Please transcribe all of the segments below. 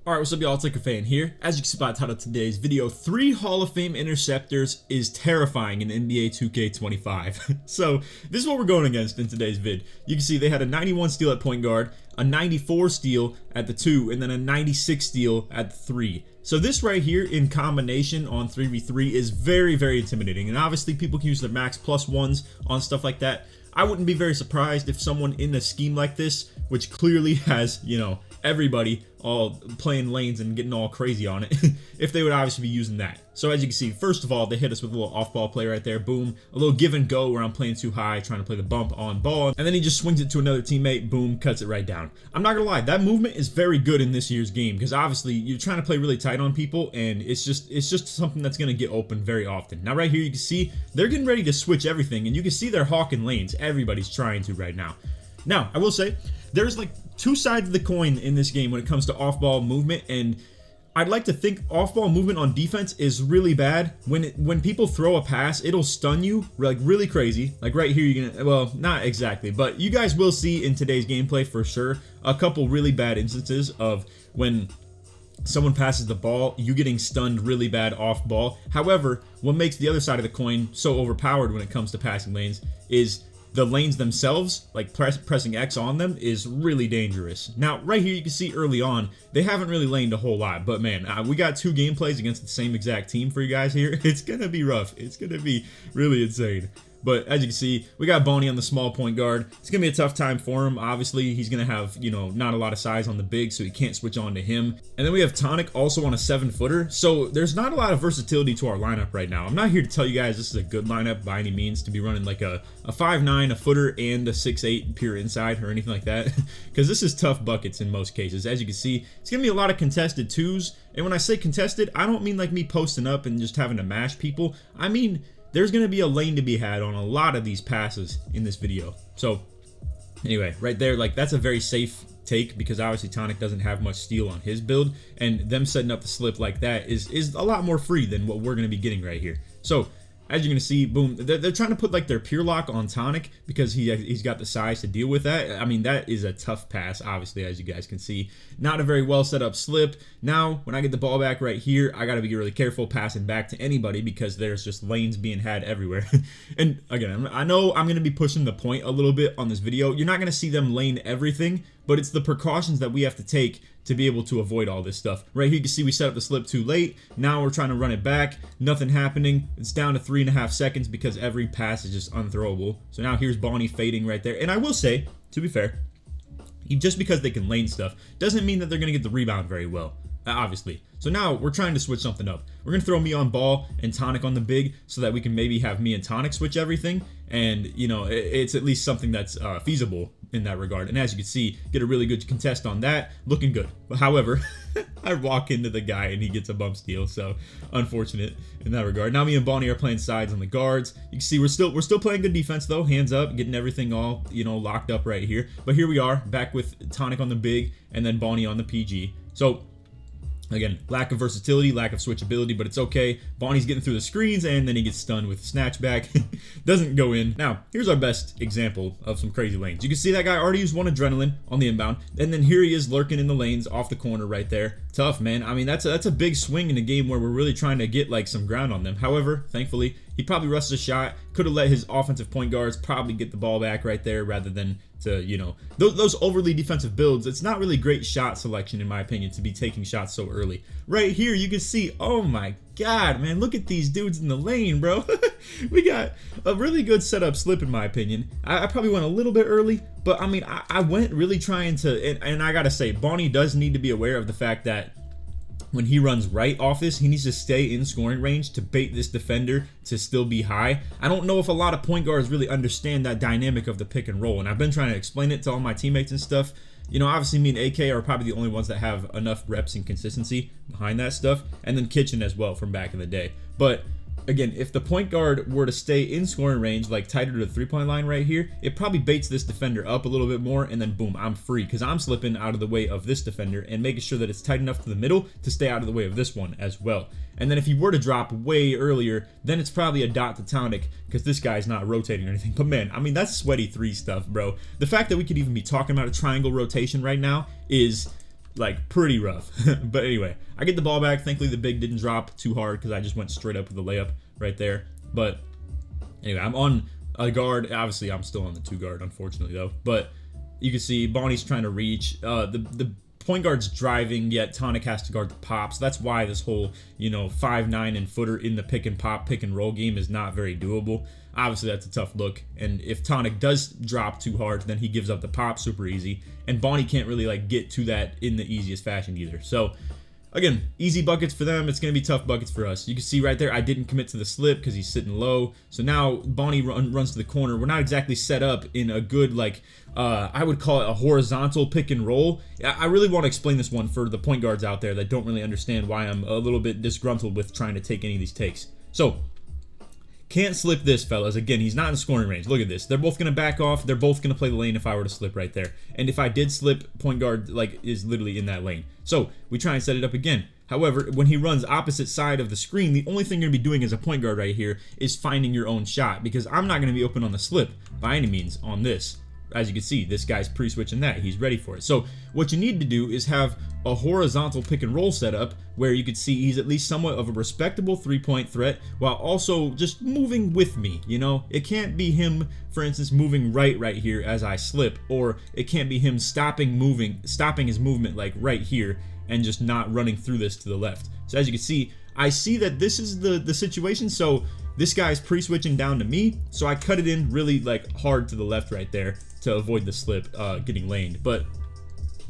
Alright, what's up y'all, it's LakerFan here. As you can see by the title of today's video, 3 Hall of Fame interceptors is terrifying in NBA 2K25. So, this is what we're going against in today's vid. You can see they had a 91 steal at point guard, a 94 steal at the 2, and then a 96 steal at the 3. So this right here in combination on 3v3 is very, very intimidating. And obviously people can use their max plus ones on stuff like that. I wouldn't be very surprised if someone in a scheme like this, which clearly has, you know, everybody all playing lanes and getting all crazy on it, if they would obviously be using that. So as you can see, first of all, they hit us with a little off-ball play right there, boom, a little give and go where I'm playing too high, trying to play the bump on ball, and then he just swings it to another teammate, boom, cuts it right down. I'm not gonna lie, that movement is very good in this year's game, because obviously you're trying to play really tight on people, and it's just something that's gonna get open very often. Now right here you can see, they're getting ready to switch everything, and you can see they're hawking lanes. Everybody's trying to right now. Now, I will say, there's like two sides of the coin in this game when it comes to off-ball movement, and I'd like to think off-ball movement on defense is really bad. When people throw a pass, it'll stun you like really crazy. Like right here, you're gonna, well, not exactly, but you guys will see in today's gameplay for sure a couple really bad instances of when someone passes the ball, you getting stunned really bad off ball. However, what makes the other side of the coin so overpowered when it comes to passing lanes is the lanes themselves, like pressing X on them, is really dangerous. Now, right here, you can see early on, they haven't really laned a whole lot, but man, we got 2 gameplays against the same exact team for you guys here. It's gonna be rough. It's gonna be really insane. But as you can see, we got Bonnie on the small point guard. It's going to be a tough time for him. Obviously, he's going to have, you know, not a lot of size on the big, so he can't switch on to him. And then we have Tonic also on a 7-footer. So there's not a lot of versatility to our lineup right now. I'm not here to tell you guys this is a good lineup by any means to be running like a 5'9", a footer, and a 6'8" pure inside or anything like that. Because this is tough buckets in most cases. As you can see, it's going to be a lot of contested 2s. And when I say contested, I don't mean like me posting up and just having to mash people. I mean, there's going to be a lane to be had on a lot of these passes in this video. So anyway, right there, like that's a very safe take because obviously Tonic doesn't have much steal on his build, and them setting up the slip like that is a lot more free than what we're going to be getting right here. So as you're going to see, boom, they're trying to put like their pure lock on Tonic because he's got the size to deal with that. I mean, that is a tough pass, obviously, as you guys can see. Not a very well set up slip. Now, when I get the ball back right here, I got to be really careful passing back to anybody because there's just lanes being had everywhere. And again, I know I'm going to be pushing the point a little bit on this video. You're not going to see them lane everything, but it's the precautions that we have to take to be able to avoid all this stuff. Right here you can see we set up the slip too late. Now we're trying to run it back. Nothing happening. It's down to 3.5 seconds because every pass is just unthrowable. So now here's Bonnie fading right there. And I will say, to be fair, just because they can lane stuff doesn't mean that they're going to get the rebound very well, obviously. So now we're trying to switch something up. We're going to throw me on ball and Tonic on the big so that we can maybe have me and Tonic switch everything. And, you know, it's at least something that's feasible in that regard. And as you can see, get a really good contest on that. Looking good. But however, I walk into the guy and he gets a bump steal. So unfortunate in that regard. Now me and Bonnie are playing sides on the guards. You can see we're still playing good defense though. Hands up, getting everything all, you know, locked up right here. But here we are back with Tonic on the big and then Bonnie on the PG. So again, lack of versatility, lack of switchability, but it's okay. Bonnie's getting through the screens, and then he gets stunned with snatchback. Doesn't go in. Now, here's our best example of some crazy lanes. You can see that guy already used 1 adrenaline on the inbound, and then here he is lurking in the lanes off the corner right there. Tough, man. I mean, that's a big swing in a game where we're really trying to get like some ground on them. However, thankfully, he probably rushed a shot. Could have let his offensive point guards probably get the ball back right there rather than to, you know, those overly defensive builds. It's not really great shot selection, in my opinion, to be taking shots so early. Right here, you can see, oh my God, man, look at these dudes in the lane, bro. We got a really good setup slip, in my opinion. I probably went a little bit early, but I mean, I went really trying to, and I gotta say, Bonnie does need to be aware of the fact that when he runs right off this, he needs to stay in scoring range to bait this defender to still be high. I don't know if a lot of point guards really understand that dynamic of the pick and roll, and I've been trying to explain it to all my teammates and stuff. You know, obviously me and AK are probably the only ones that have enough reps and consistency behind that stuff, and then Kitchen as well from back in the day. But again, if the point guard were to stay in scoring range, like tighter to the 3-point line right here, it probably baits this defender up a little bit more, and then boom, I'm free because I'm slipping out of the way of this defender and making sure that it's tight enough to the middle to stay out of the way of this one as well. And then if he were to drop way earlier, then it's probably a dot to Tonic because this guy's not rotating or anything. But man, I mean, that's sweaty 3 stuff, bro. The fact that we could even be talking about a triangle rotation right now is like pretty rough. But anyway, I get the ball back. Thankfully the big didn't drop too hard because I just went straight up with the layup right there. But anyway, I'm on a guard. Obviously I'm still on the 2 guard, unfortunately though. But you can see Bonnie's trying to reach. The point guard's driving, yet Tonic has to guard the pop. So that's why this whole, 5'9" and footer in the pick and pop, pick and roll game is not very doable. Obviously, that's a tough look. And if Tonic does drop too hard, then he gives up the pop super easy. And Bonnie can't really like get to that in the easiest fashion either. So again, easy buckets for them. It's going to be tough buckets for us. You can see right there, I didn't commit to the slip because he's sitting low. So now Bonnie runs to the corner. We're not exactly set up in a good, like, I would call it a horizontal pick and roll. I really want to explain this one for the point guards out there that don't really understand why I'm a little bit disgruntled with trying to take any of these takes. So can't slip this, fellas. Again, he's not in scoring range. Look at this. They're both going to back off. They're both going to play the lane if I were to slip right there. And if I did slip, point guard like is literally in that lane. So we try and set it up again. However, when he runs opposite side of the screen, the only thing you're going to be doing as a point guard right here is finding your own shot, because I'm not going to be open on the slip by any means on this. As you can see, this guy's pre-switching that. He's ready for it. So what you need to do is have a horizontal pick and roll setup where you could see he's at least somewhat of a respectable 3-point threat while also just moving with me. It can't be him, for instance, moving right here as I slip, or it can't be him stopping his movement like right here and just not running through this to the left. So as you can see, I see that this is the situation. So this guy's pre-switching down to me, so I cut it in really like hard to the left right there to avoid the slip getting laned. But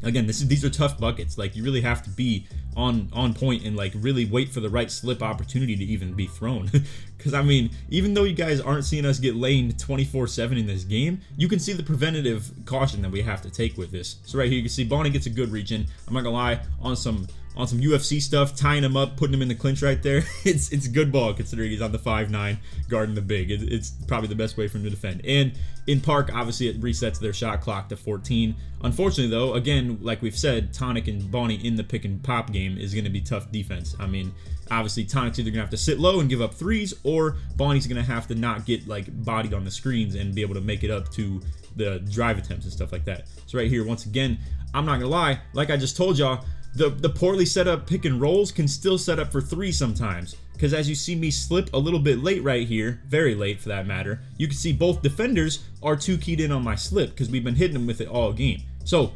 again, these are tough buckets. Like, you really have to be on point and like really wait for the right slip opportunity to even be thrown. Because I mean, even though you guys aren't seeing us get laned 24/7 in this game, you can see the preventative caution that we have to take with this. So right here you can see Bonnie gets a good reach in. I'm not gonna lie, on some UFC stuff, tying him up, putting him in the clinch right there. It's good ball considering he's on the 5'9", guarding the big. It's probably the best way for him to defend. And in Park, obviously it resets their shot clock to 14. Unfortunately though, again, like we've said, Tonic and Bonnie in the pick and pop game is going to be tough defense. I mean, obviously Tonic's either going to have to sit low and give up threes, or Bonnie's going to have to not get like bodied on the screens and be able to make it up to the drive attempts and stuff like that. So right here, once again, I'm not going to lie, like I just told y'all, the poorly set up pick and rolls can still set up for 3 sometimes. Because as you see me slip a little bit late right here, very late for that matter, you can see both defenders are too keyed in on my slip because we've been hitting them with it all game. So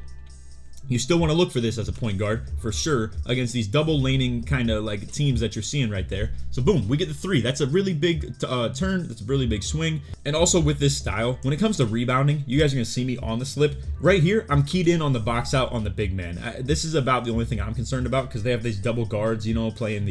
you still want to look for this as a point guard for sure against these double laning kind of like teams that you're seeing right there. So boom, we get the 3. That's a really big turn. That's a really big swing. And also with this style, when it comes to rebounding, you guys are going to see me on the slip. Right here, I'm keyed in on the box out on the big man. This is about the only thing I'm concerned about because they have these double guards, playing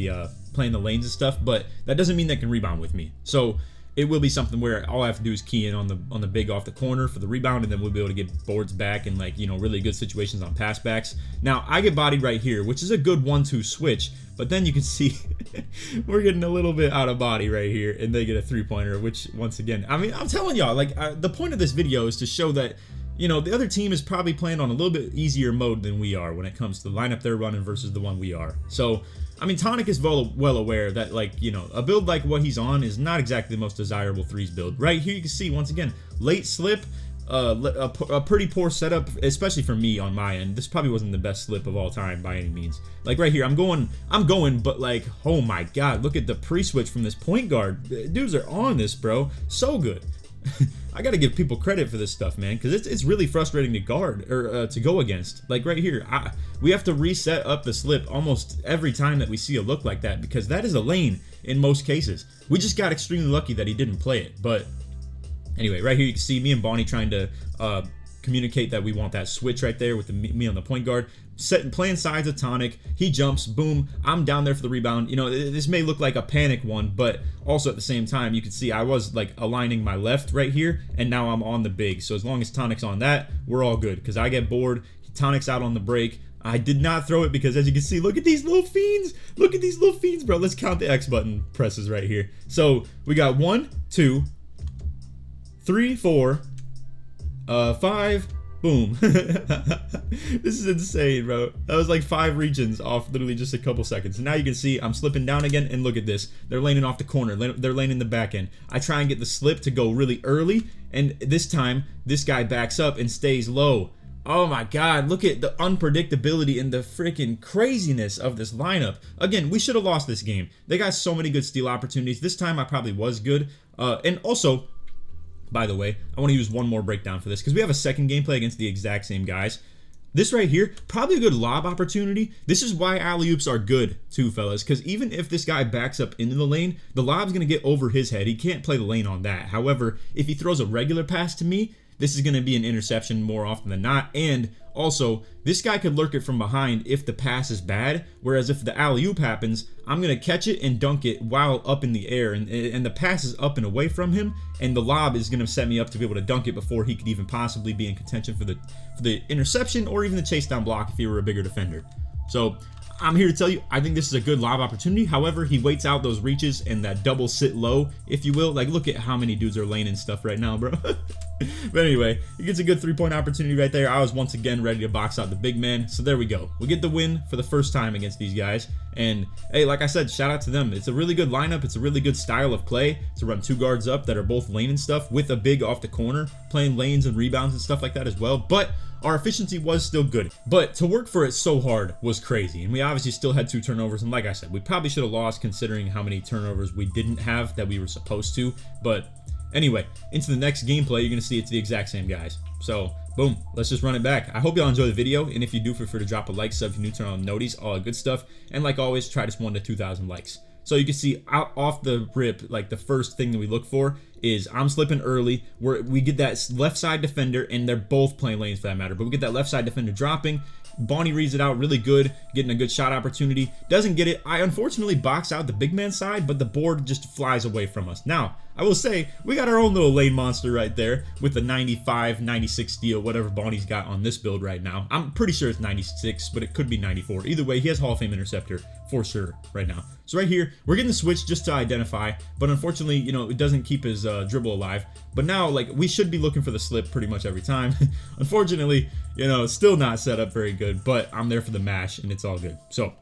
the lanes and stuff, but that doesn't mean they can rebound with me. So it will be something where all I have to do is key in on the big off the corner for the rebound, and then we'll be able to get boards back and really good situations on pass backs. Now I get bodied right here, which is a good 1-2 switch, but then you can see we're getting a little bit out of body right here, and they get a 3-pointer, which once again, I mean, I'm telling y'all, the point of this video is to show that the other team is probably playing on a little bit easier mode than we are when it comes to the lineup they're running versus the one we are. So I mean, Tonic is well aware that, a build like what he's on is not exactly the most desirable threes build. Right here you can see, once again, late slip, a pretty poor setup, especially for me on my end. This probably wasn't the best slip of all time by any means. Like right here, I'm going, but oh my god, look at the pre-switch from this point guard. Dudes are on this, bro. So good. I gotta give people credit for this stuff, man, because it's really frustrating to guard or to go against. Like right here, we have to reset up the slip almost every time that we see a look like that, because that is a lane in most cases. We just got extremely lucky that he didn't play it. But anyway, right here you can see me and Bonnie trying to communicate that we want that switch right there with me on the point guard, playing sides of Tonic. He jumps, boom, I'm down there for the rebound. This may look like a panic one, but also at the same time you can see I was aligning my left right here, and now I'm on the big. So as long as Tonic's on that, we're all good, because I get bored. Tonic's out on the break. I did not throw it because, as you can see, look at these little fiends. Look at these little fiends, bro. Let's count the X button presses right here. So we got 1, 2, 3, 4, 5, boom. This is insane, bro. That was like 5 regions off literally just a couple seconds. And now you can see I'm slipping down again, and look at this. They're laning off the corner. They're laning the back end. I try and get the slip to go really early, and this time this guy backs up and stays low. Oh my god, look at the unpredictability and the freaking craziness of this lineup. Again, we should have lost this game. They got so many good steal opportunities. This time I probably was good. And also, by the way, I want to use one more breakdown for this because we have a second gameplay against the exact same guys. This right here, probably a good lob opportunity. This is why alley-oops are good too, fellas, because even if this guy backs up into the lane, the lob's going to get over his head. He can't play the lane on that. However, if he throws a regular pass to me, this is going to be an interception more often than not. And also, this guy could lurk it from behind if the pass is bad, whereas if the alley-oop happens, I'm going to catch it and dunk it while up in the air, and the pass is up and away from him, and the lob is going to set me up to be able to dunk it before he could even possibly be in contention for the interception or even the chase down block if he were a bigger defender. So I'm here to tell you, I think this is a good lob opportunity. However, he waits out those reaches and that double sit low, if you will. Like, look at how many dudes are laning stuff right now, bro. But anyway, he gets a good 3-point opportunity right there. I was once again ready to box out the big man. So there we go. We get the win for the first time against these guys. And hey, like I said, shout out to them. It's a really good lineup. It's a really good style of play to run 2 guards up that are both laning stuff with a big off the corner, playing lanes and rebounds and stuff like that as well. But our efficiency was still good. But to work for it so hard was crazy. And we obviously still had 2 turnovers. And like I said, we probably should have lost considering how many turnovers we didn't have that we were supposed to. But anyway, into the next gameplay, you're going to see it's the exact same guys. So, boom, let's just run it back. I hope y'all enjoy the video, and if you do, feel free to drop a like, sub if you're new, turn on noties, all that good stuff. And like always, try this 1 to 2,000 likes. So you can see out off the rip, like the first thing that we look for is I'm slipping early. We get that left side defender, and they're both playing lanes for that matter, but we get that left side defender dropping. Bonnie reads it out really good, getting a good shot opportunity. Doesn't get it. I unfortunately box out the big man side, but the board just flies away from us. Now, I will say, we got our own little lane monster right there with the 95, 96 steal, whatever Bonnie's got on this build right now. I'm pretty sure it's 96, but it could be 94. Either way, he has Hall of Fame Interceptor for sure right now. So right here, we're getting the switch just to identify, but unfortunately, you know, it doesn't keep his dribble alive. But now, like, we should be looking for the slip pretty much every time. Unfortunately, you know, still not set up very good, but I'm there for the mash, and it's all good. So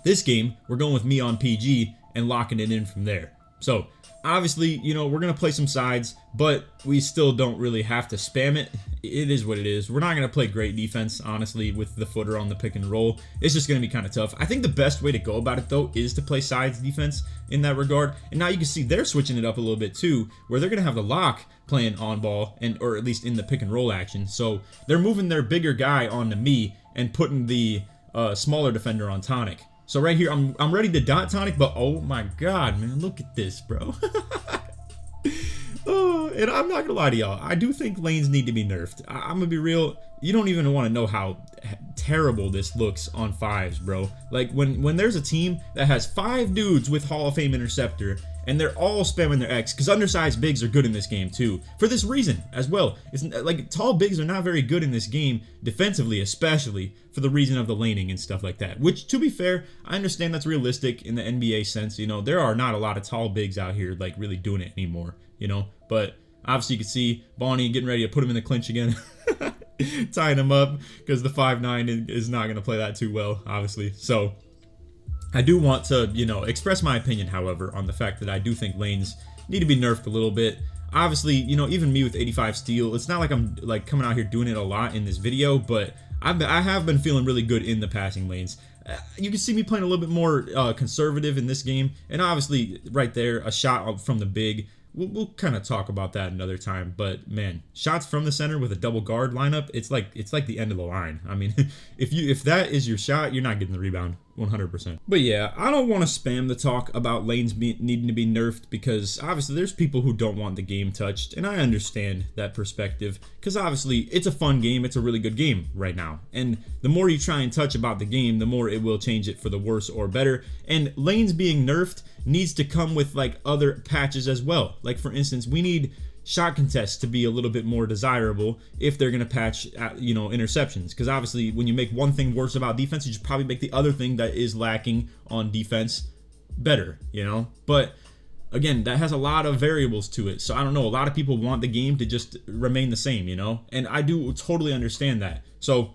this game, we're going with me on PG and locking it in from there. So obviously, you know, we're going to play some sides, but we still don't really have to spam it. It is what it is. We're not going to play great defense, honestly, with the footer on the pick and roll. It's just going to be kind of tough. I think the best way to go about it, though, is to play sides defense in that regard. And now you can see they're switching it up a little bit, too, where they're going to have the lock playing on ball, or at least in the pick and roll action. So they're moving their bigger guy onto me and putting the smaller defender on Tonic. So right here, I'm ready to dot Tonic, but oh my god, man, look at this, bro. Oh, and I'm not gonna lie to y'all, I do think lanes need to be nerfed. I'm gonna be real. You don't even want to know how terrible this looks on 5s, bro. Like when there's a team that has 5 dudes with Hall of Fame Interceptor and they're all spamming their X, because undersized bigs are good in this game too, for this reason as well. It's like tall bigs are not very good in this game defensively, especially for the reason of the laning and stuff like that, which, to be fair, I understand that's realistic in the NBA sense. You know, there are not a lot of tall bigs out here like really doing it anymore, you know. But obviously you can see Bonnie getting ready to put him in the clinch again. Tying him up because the 5'9" is not going to play that too well, obviously. So I do want to, you know, express my opinion, however, on the fact that I do think lanes need to be nerfed a little bit. Obviously, you know, even me with 85 steal, it's not like I'm like coming out here doing it a lot in this video, but I have been feeling really good in the passing lanes. You can see me playing a little bit more conservative in this game, and obviously right there, a shot from the big. We'll kind of talk about that another time, but man, shots from the center with a double guard lineup, it's like the end of the line. I mean, if that is your shot, you're not getting the rebound 100%. But yeah, I don't want to spam the talk about lanes needing to be nerfed, because obviously there's people who don't want the game touched, and I understand that perspective, because obviously it's a fun game, it's a really good game right now, and the more you try and touch about the game, the more it will change it for the worse or better. And lanes being nerfed needs to come with like other patches as well. Like for instance, we need shot contests to be a little bit more desirable if they're going to patch, you know, interceptions. Because obviously when you make one thing worse about defense, you should probably make the other thing that is lacking on defense better, you know. But again, that has a lot of variables to it. So I don't know, a lot of people want the game to just remain the same, you know. And I do totally understand that. So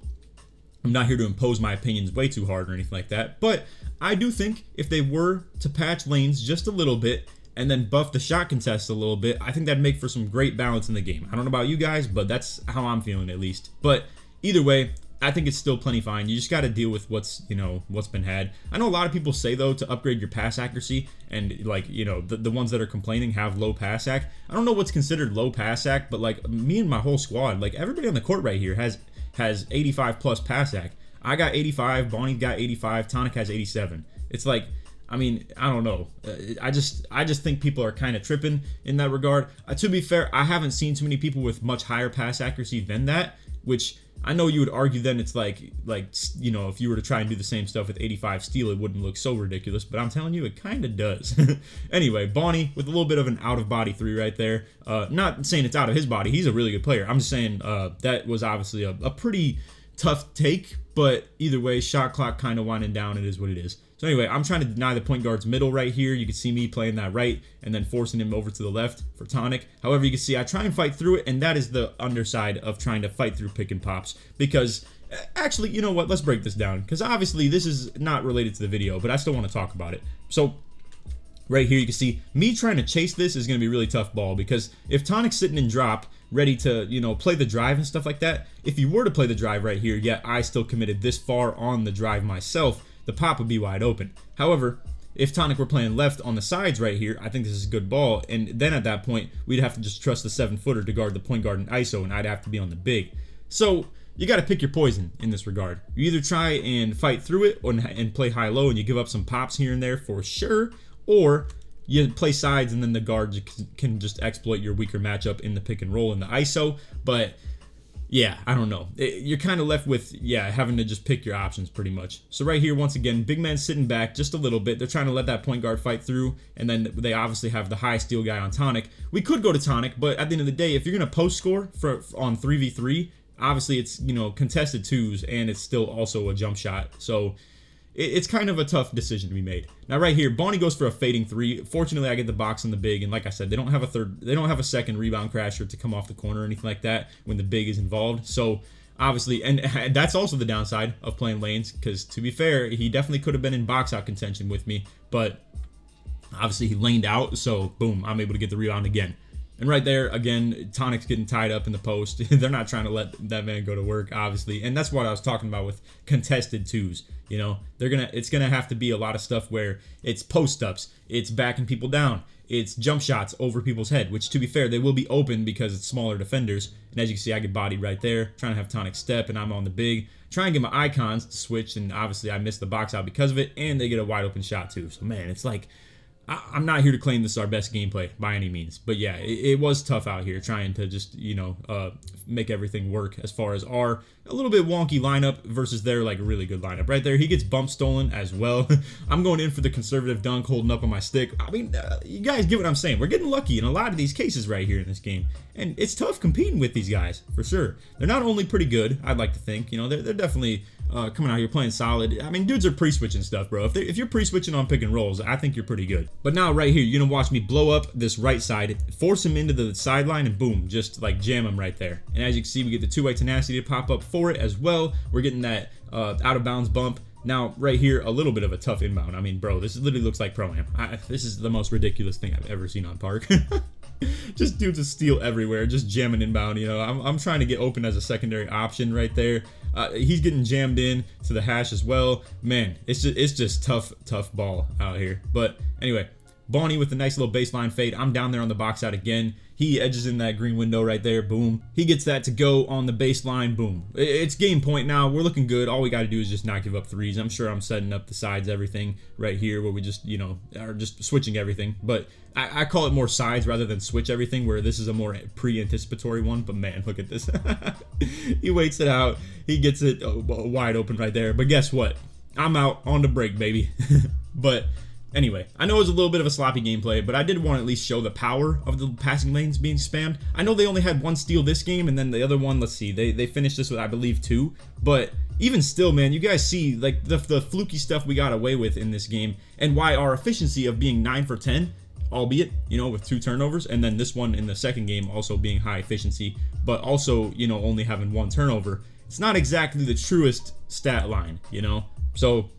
I'm not here to impose my opinions way too hard or anything like that. But I do think if they were to patch lanes just a little bit and then buff the shot contest a little bit, I think that'd make for some great balance in the game. I don't know about you guys, but that's how I'm feeling at least. But either way, I think it's still plenty fine. You just got to deal with what's been had. I know a lot of people say though to upgrade your pass accuracy, and like the ones that are complaining have low pass ac. I don't know what's considered low pass ac, but like me and my whole squad, like everybody on the court right here has 85 plus pass ac. I got 85, Bonnie got 85, Tonic has 87. It's like, I mean, I don't know. I just think people are kind of tripping in that regard. To be fair, I haven't seen too many people with much higher pass accuracy than that, which I know you would argue then it's like if you were to try and do the same stuff with 85 steal, it wouldn't look so ridiculous, but I'm telling you, it kind of does. Anyway, Bonnie with a little bit of an out-of-body 3 right there. Not saying it's out of his body. He's a really good player. I'm just saying that was obviously a pretty tough take, but either way, shot clock kind of winding down. It is what it is. So anyway, I'm trying to deny the point guard's middle right here. You can see me playing that right and then forcing him over to the left for Tonic. However, you can see I try and fight through it, and that is the underside of trying to fight through pick and pops. Because, actually, you know what? Let's break this down. Because obviously, this is not related to the video, but I still want to talk about it. So, right here, you can see me trying to chase this is going to be really tough ball. Because if Tonic's sitting in drop, ready to, play the drive and stuff like that, if you were to play the drive right here, yet I still committed this far on the drive myself, the pop would be wide open. However, if Tonic were playing left on the sides right here, I think this is a good ball, and then at that point, we'd have to just trust the 7-footer to guard the point guard and ISO, and I'd have to be on the big. So, you got to pick your poison in this regard. You either try and fight through it and play high-low, and you give up some pops here and there for sure, or you play sides and then the guard can just exploit your weaker matchup in the pick and roll in the ISO, but yeah, I don't know. You're kind of left with, having to just pick your options pretty much. So right here, once again, big man sitting back just a little bit. They're trying to let that point guard fight through, and then they obviously have the high steal guy on Tonic. We could go to Tonic, but at the end of the day, if you're going to post score on 3v3, obviously it's, contested twos, and it's still also a jump shot. So it's kind of a tough decision to be made. Now right here, Bonnie goes for a fading 3. Fortunately, I get the box on the big, and like I said, they don't have a second rebound crasher to come off the corner or anything like that when the big is involved. So obviously, and that's also the downside of playing lanes, because to be fair, he definitely could have been in box out contention with me, but obviously he laned out, so boom, I'm able to get the rebound again. And right there, again, Tonic's getting tied up in the post. They're not trying to let that man go to work, obviously. And that's what I was talking about with contested twos. It's gonna have to be a lot of stuff where it's post-ups, it's backing people down, it's jump shots over people's head, which to be fair, they will be open because it's smaller defenders. And as you can see, I get bodied right there, trying to have Tonic step, and I'm on the big. Trying to get my icons to switch, and obviously I missed the box out because of it, and they get a wide open shot too. So man, it's like, I'm not here to claim this is our best gameplay by any means, but yeah, it was tough out here trying to just, make everything work as far as our a little bit wonky lineup versus their like really good lineup. Right there, he gets bump stolen as well. I'm going in for the conservative dunk, holding up on my stick. I mean, you guys get what I'm saying. We're getting lucky in a lot of these cases right here in this game, and it's tough competing with these guys for sure. They're not only pretty good, I'd like to think, they're definitely coming out here playing solid. I mean, dudes are pre-switching stuff, bro. If you're pre-switching on pick and rolls, I think you're pretty good. But now right here, you're gonna watch me blow up this right side, force him into the sideline, and boom, just like jam him right there. And as you can see, we get the two-way tenacity to pop up for it as well. We're getting that out of bounds bump. Now right here, a little bit of a tough inbound. I mean, bro, this literally looks like Pro-Am. This is the most ridiculous thing I've ever seen on Park. Just dudes of steel everywhere, just jamming inbound. I'm trying to get open as a secondary option right there. He's getting jammed in to the hash as well. Man, it's just tough ball out here. But anyway, Bonnie with a nice little baseline fade. I'm down there on the box out again. He edges in that green window right there. Boom. He gets that to go on the baseline. Boom. It's game point now. We're looking good. All we got to do is just not give up threes. I'm sure I'm setting up the sides, everything right here where we just, are just switching everything. But I call it more sides rather than switch everything, where this is a more pre-anticipatory one. But man, look at this. He waits it out. He gets it wide open right there. But guess what? I'm out on the break, baby. But anyway, I know it was a little bit of a sloppy gameplay, but I did want to at least show the power of the passing lanes being spammed. I know they only had one steal this game, and then the other one, let's see, they finished this with, I believe, 2. But even still, man, you guys see like the fluky stuff we got away with in this game, and why our efficiency of being 9 for 10, albeit, with 2 turnovers, and then this one in the second game also being high efficiency, but also, only having 1 turnover. It's not exactly the truest stat line, So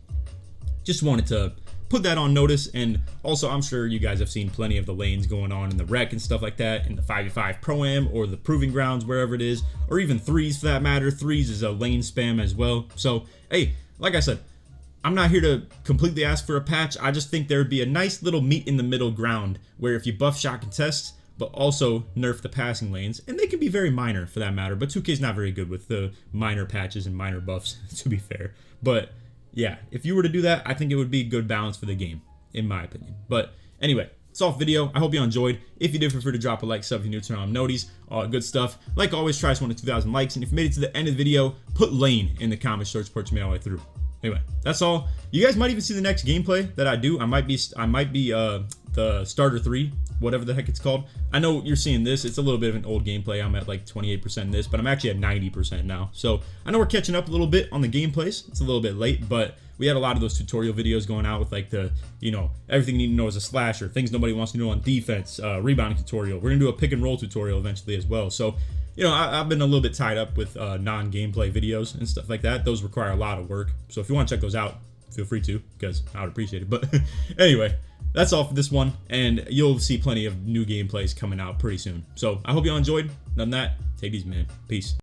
just wanted to put that on notice. And also, I'm sure you guys have seen plenty of the lanes going on in the rec and stuff like that, in the 5v5 Pro-Am or the Proving Grounds, wherever it is, or even threes for that matter. Threes is a lane spam as well. So, hey, like I said, I'm not here to completely ask for a patch. I just think there would be a nice little meet in the middle ground where if you buff shot contests, but also nerf the passing lanes, and they can be very minor for that matter, but 2K is not very good with the minor patches and minor buffs, to be fair. But yeah, if you were to do that, I think it would be good balance for the game, in my opinion. But anyway, it's off video. I hope you enjoyed. If you did, feel free to drop a like, sub if you're new, turn on noties, all good stuff. Like always, try us 1 to 2,000 likes, and if you made it to the end of the video, put lane in the comment search, support me all the way through. Anyway, that's all. You guys might even see the next gameplay that I do. I might be the starter 3, whatever the heck it's called. I know you're seeing this. It's a little bit of an old gameplay. I'm at like 28% in this, but I'm actually at 90% now. So I know we're catching up a little bit on the gameplays. It's a little bit late, but we had a lot of those tutorial videos going out with like the, you know, everything you need to know as a slasher, things nobody wants to know on defense, rebounding tutorial. We're gonna do a pick and roll tutorial eventually as well. So, you know, I've been a little bit tied up with non-gameplay videos and stuff like that. Those require a lot of work. So if you want to check those out, feel free to, because I would appreciate it. But anyway, that's all for this one, and you'll see plenty of new gameplays coming out pretty soon. So I hope you all enjoyed. Other than that, take it easy, man. Peace.